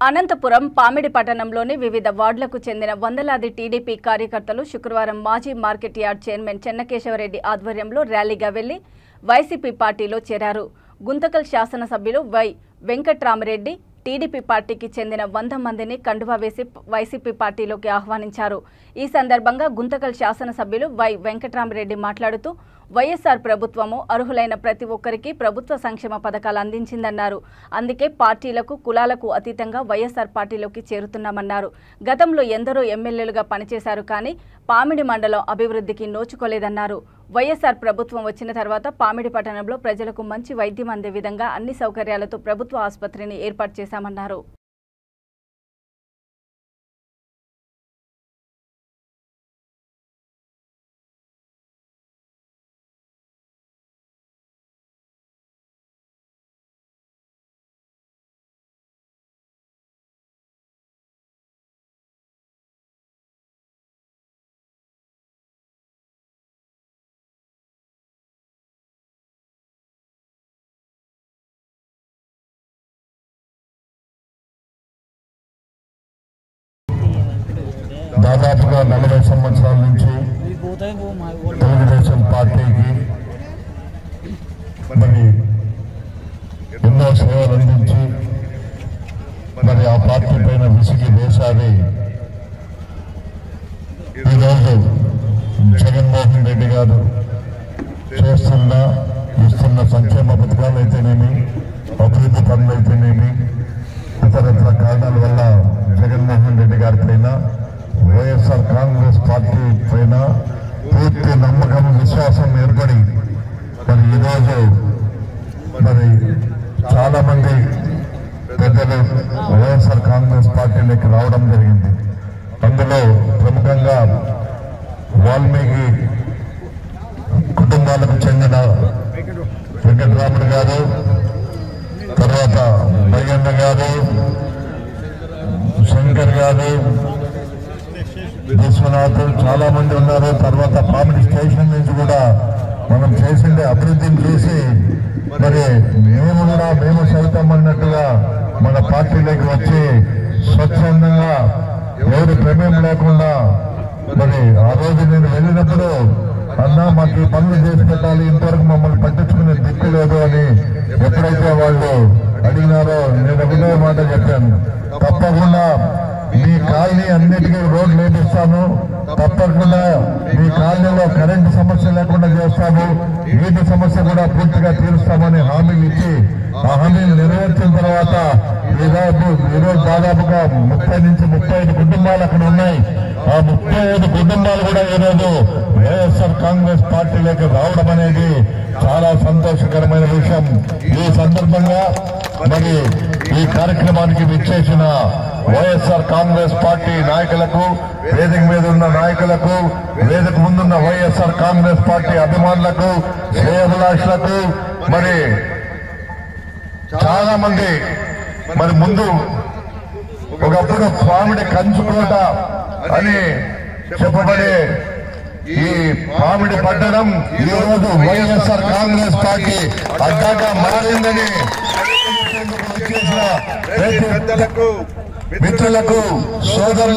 అనంతపురం పామిడి పట్టణంలోని వివిధ వార్డులకు చెందిన వందలాది టీడీపీ కార్యకర్తలు శుక్రవారం మాజీ మార్కెట్ యార్డ్ చైర్మన్ చెన్నకేశవరెడ్డి ఆధ్వర్యంలో ర్యాలీగా వెళ్లి వైసీపీ పార్టీలో చేరారు. గుంతకల్ శాసనసభ్యులు వై వెంకట్రామరెడ్డి టీడీపీ పార్టీకి చెందిన 100 మందిని కండువా వేసి వైసీపీ పార్టీలోకి ఆహ్వానించారు. ఈ సందర్భంగా గుంతకల్ శాసనసభ్యులు వై వెంకట్రామరెడ్డి మాట్లాడుతూ వైఎస్ఆర్ ప్రభుత్వము అర్హులైన ప్రతి ఒక్కరికి ప్రభుత్వ సంక్షేమ పథకాలు అందించిందన్నారు. అందుకే పార్టీలకు కులాలకు అతీతంగా వైఎస్ఆర్ పార్టీలోకి చేరుతున్నామన్నారు. గతంలో ఎందరో ఎమ్మెల్యేలుగా పనిచేశారు, కానీ పామిడి మండలం అభివృద్ధికి నోచుకోలేదన్నారు. వైఎస్ఆర్ ప్రభుత్వం వచ్చిన తర్వాత పామిడి పట్టణంలో ప్రజలకు మంచి వైద్యం అందే విధంగా అన్ని సౌకర్యాలతో ప్రభుత్వ ఆసుపత్రిని ఏర్పాటు చేశామన్నారు. దాదాపుగా 40 సంవత్సరాల నుంచి తెలుగుదేశం పార్టీకి మరి ఎన్నో సేవలు అందించి మరి ఆ పార్టీ పైన విసిగి వేసారి ఈరోజు జగన్మోహన్ రెడ్డి గారు ఇస్తున్న సంక్షేమ పథకాలు అయితేనేమి, అభివృద్ధి పనులు అయితేనేమి, ఇతరత్ర కారణాల వల్ల జగన్మోహన్ రెడ్డి గారి పైన వైఎస్ఆర్ కాంగ్రెస్ పార్టీ పైన పూర్తి నమ్మకం, విశ్వాసం ఏర్పడి మరి ఈరోజు మరి చాలా మంది పెద్దలు వైఎస్ఆర్ కాంగ్రెస్ పార్టీలోకి రావడం జరిగింది. అందులో ప్రముఖంగా వాల్మీకి కుటుంబాలకు చెందిన వెంకటరాముడు గారు, తర్వాత మయ్యన్న గారు, శంకర్ గారు, విశ్వనాథ్, చాలా మంది ఉన్నారు. తర్వాత పామిడి స్టేషన్ నుంచి కూడా మనం చేసిండే అభివృద్ధిని చూసి మరి మేము సైతం అన్నట్టుగా మన పార్టీలోకి వచ్చి స్వచ్ఛందంగా ఎవరి ప్రమేయం లేకుండా మరి ఆ రోజు నేను వెళ్ళినప్పుడు అన్నా మాకు ఈ పనులు చేసి పెట్టాలి, ఇంతవరకు మమ్మల్ని పట్టించుకునే దిక్కు లేదు అని ఎప్పుడైతే వాళ్ళు అడిగినారో నేను ఒకటే మాట చెప్పాను, తప్పకుండా మీ కాలనీ అన్నిటికీ రోడ్లు వేపిస్తాను, తప్పకుండా మీ కాలనీలో కరెంటు సమస్య లేకుండా చేస్తాము, నీటి సమస్య కూడా పూర్తిగా తీరుస్తామని హామీలు ఇచ్చి ఆ హామీలు నెరవేర్చిన తర్వాత ఈరోజు దాదాపుగా 30 నుంచి 35 కుటుంబాలు అక్కడ ఉన్నాయి. ఆ 35 కుటుంబాలు కూడా ఈరోజు వైఎస్ఆర్ కాంగ్రెస్ పార్టీలోకి రావడం అనేది చాలా సంతోషకరమైన విషయం. ఈ సందర్భంగా మరి ఈ కార్యక్రమానికి విచ్చేసిన వైఎస్ఆర్ కాంగ్రెస్ పార్టీ నాయకులకు, వేదిక మీద ఉన్న నాయకులకు, వేదిక ముందున్న వైఎస్ఆర్ కాంగ్రెస్ పార్టీ అభిమానులకు, శ్రేయోభిలాషులకు, మరి చాలా మంది మరి ముందు ఒకప్పుడు పామిడి కంచుకోట అని చెప్పబడే ఈ పామిడి పట్టణం ఈరోజు వైఎస్ఆర్ కాంగ్రెస్ పార్టీ అడ్డాగా మారిందని మిత్రులకు, సోదరులు